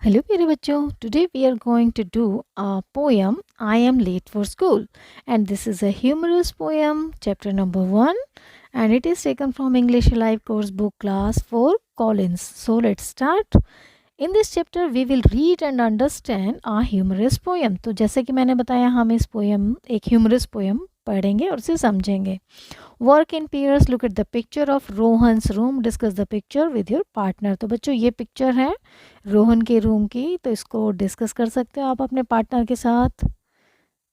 Hello प्यारे बच्चों, today we are going to do a poem I am late for school, and this is a humorous poem, chapter number 1, and it is taken from English Alive course book class 4 Collins. So let's start. In this chapter we will read and understand a humorous poem. तो जैसे कि मैंने बताया, हम इस poem एक humorous poem पढ़ेंगे और उसे समझेंगे. Work in pairs, look at the picture of Rohan's room, discuss the picture with your partner. तो बच्चों ये पिक्चर है रोहन के रूम की, तो इसको डिस्कस कर सकते हो आप अपने पार्टनर के साथ.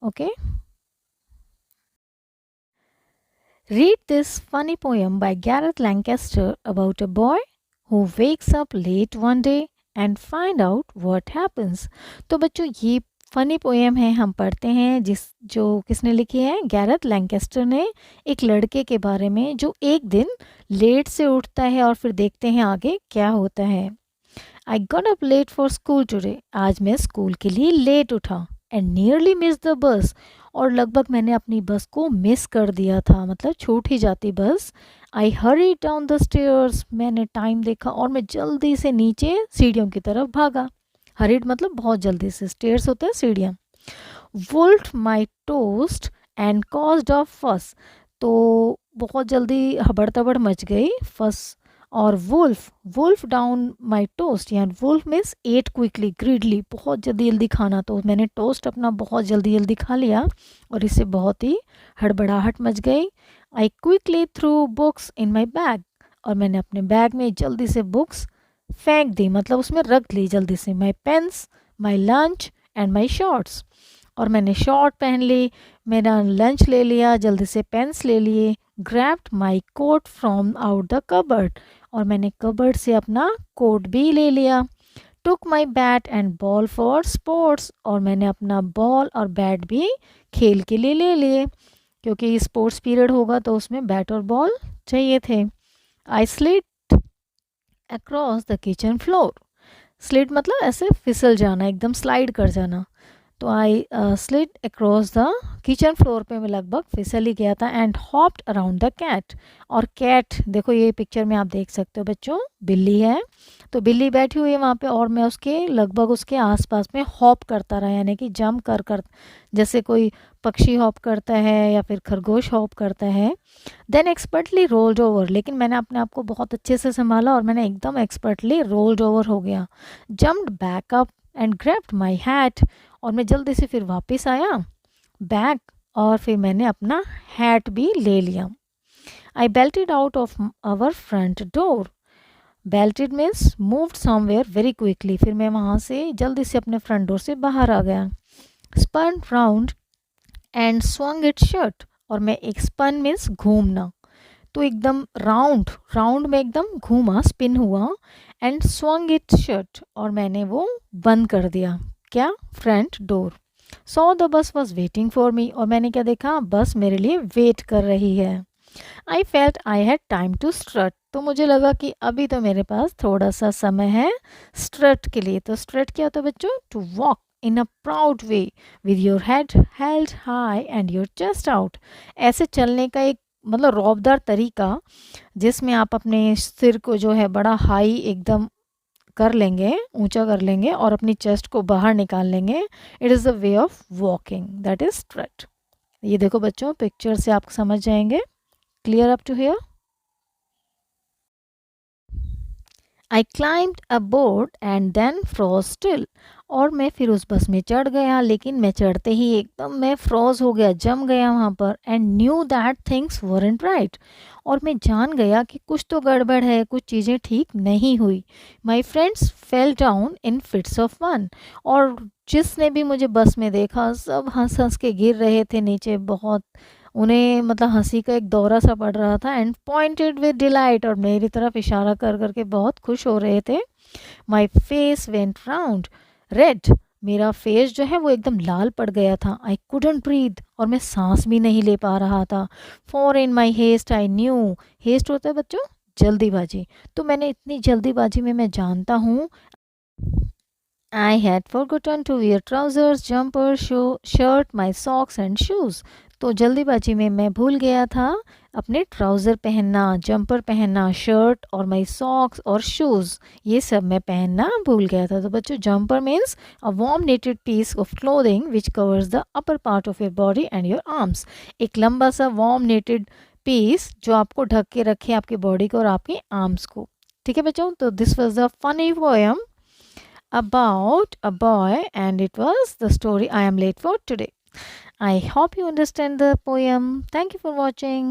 Okay, read this funny poem by Gareth Lancaster about a boy who wakes up let one day and find out what happens. तो बच्चों ये फनी पोएम है, हम पढ़ते हैं जो किसने लिखी है, गैरेथ लैंकेस्टर ने. एक लड़के के बारे में जो एक दिन लेट से उठता है और फिर देखते हैं आगे क्या होता है. I got up late for school today, आज मैं स्कूल के लिए लेट उठा. And nearly miss the bus, और लगभग मैंने अपनी बस को मिस कर दिया था, मतलब छूट ही जाती बस. आई हरी डाउन द स्टेयर्स, मैंने टाइम देखा और मैं जल्दी से नीचे सीढ़ियों की तरफ भागा. हरीड मतलब बहुत जल्दी से, स्टेयर्स होते हैं सीढ़ियाँ. Wolf my toast and caused of fuss, तो बहुत जल्दी हबड़ तबड़ मच गई, फस. और वुल्फ डाउन माई टोस्ट, यानी wolf means ate quickly greedily, बहुत जल्दी जल्दी खाना. तो मैंने टोस्ट अपना बहुत जल्दी जल्दी खा लिया और इससे बहुत ही हड़बड़ाहट मच गई. I quickly through books in my bag, और मैंने अपने बैग में जल्दी से बुक्स फेंक दी, मतलब उसमें रख ली जल्दी से. My pens, my lunch and my shorts, और मैंने शॉर्ट पहन ली, मेरा लंच ले लिया, जल्दी से पेन्स ले लिए. Grabbed my coat from out the cupboard, और मैंने कबर्ड से अपना कोट भी ले लिया. Took my bat and ball for sports, और मैंने अपना बॉल और बैट भी खेल के लिए ले लिए, क्योंकि स्पोर्ट्स पीरियड होगा तो उसमें बैट और बॉल चाहिए थे. I slid across the kitchen floor, slid मतलब ऐसे फिसल जाना, एकदम स्लाइड कर जाना. तो I slid across the kitchen floor पे मैं लगभग फिसल ही गया था. And hopped around the cat, और कैट देखो ये पिक्चर में आप देख सकते हो बच्चों, बिल्ली है, तो बिल्ली बैठी हुई है वहाँ पे और मैं उसके लगभग उसके आसपास में हॉप करता रहा, यानी कि जंप कर जैसे कोई पक्षी हॉप करता है या फिर खरगोश हॉप करता है. देन एक्सपर्टली रोल्ड ओवर, लेकिन मैंने अपने आप को बहुत अच्छे से संभाला और मैंने एकदम एक्सपर्टली रोल्ड ओवर हो गया. Jumped back up and grabbed my hat, और मैं जल्दी से फिर वापस आया बैग, और फिर मैंने अपना हैट भी ले लिया. I belted out of our front door, belted means moved somewhere very quickly, फिर मैं वहाँ से जल्दी से अपने फ्रंट डोर से बाहर आ गया. Spun round and swung it shut, और मैं एक स्पन मीन्स घूमना, तो एकदम राउंड राउंड में एकदम घूमा, स्पिन हुआ. एंड स्वंग इट शट, और मैंने वो बंद कर दिया, क्या, front door. So the bus was waiting for me, और मैंने क्या देखा, बस मेरे लिए वेट कर रही है. I felt I had time to strut, तो मुझे लगा कि अभी तो मेरे पास थोड़ा सा समय है स्ट्रट के लिए. तो स्ट्रट क्या होता है बच्चों, to walk in a proud way with your head held high and your chest out, ऐसे चलने का एक मतलब रौबदार तरीका, जिसमें आप अपने सिर को जो है बड़ा हाई एकदम कर लेंगे, ऊंचा कर लेंगे और अपनी चेस्ट को बाहर निकाल लेंगे. It is the way of walking, that is strut. ये देखो बच्चों, पिक्चर से आप समझ जाएंगे. Clear up to here? I climbed aboard and then froze still, और मैं फिर उस बस में चढ़ गया, लेकिन मैं चढ़ते ही एकदम मैं फ्रोज हो गया, जम गया वहाँ पर. And knew that things weren't right, और मैं जान गया कि कुछ तो गड़बड़ है, कुछ चीज़ें ठीक नहीं हुई. My friends fell down in fits of fun, और जिसने भी मुझे बस में देखा सब हंस हंस के गिर रहे थे नीचे, बहुत उन्हें मतलब हंसी का एक दौरा सा पड़ रहा था. एंड पॉइंटेड विद डिलाइट, और मेरी तरफ इशारा कर करके बहुत खुश हो रहे थे. My face went round red, मेरा फेस जो है वो एकदम लाल पड़ गया था. आई कुडंट ब्रीथ, और मैं सांस भी नहीं ले पा रहा था. For in my haste I knew, haste होता है बच्चों जल्दीबाजी, तो मैंने इतनी जल्दीबाजी में मैं जानता हूँ. I had forgotten to wear trousers, jumper, shirt, my socks and shoes. तो जल्दीबाजी में मैं भूल गया था अपने ट्राउज़र पहनना, जंपर पहनना, शर्ट और माई सॉक्स और शूज़, ये सब मैं पहनना भूल गया था। तो बच्चों, jumper means a warm knitted piece of clothing which covers the upper part of your body and your arms. एक लंबा सा वार्म नेटेड पीस जो आपको ढक के रखे आपकी बॉडी को और आपके आर्म्स को। ठीक है बच्चों, तो this was the funny poem about a boy, and it was the story I am late for today. I hope you understand the poem. Thank you for watching.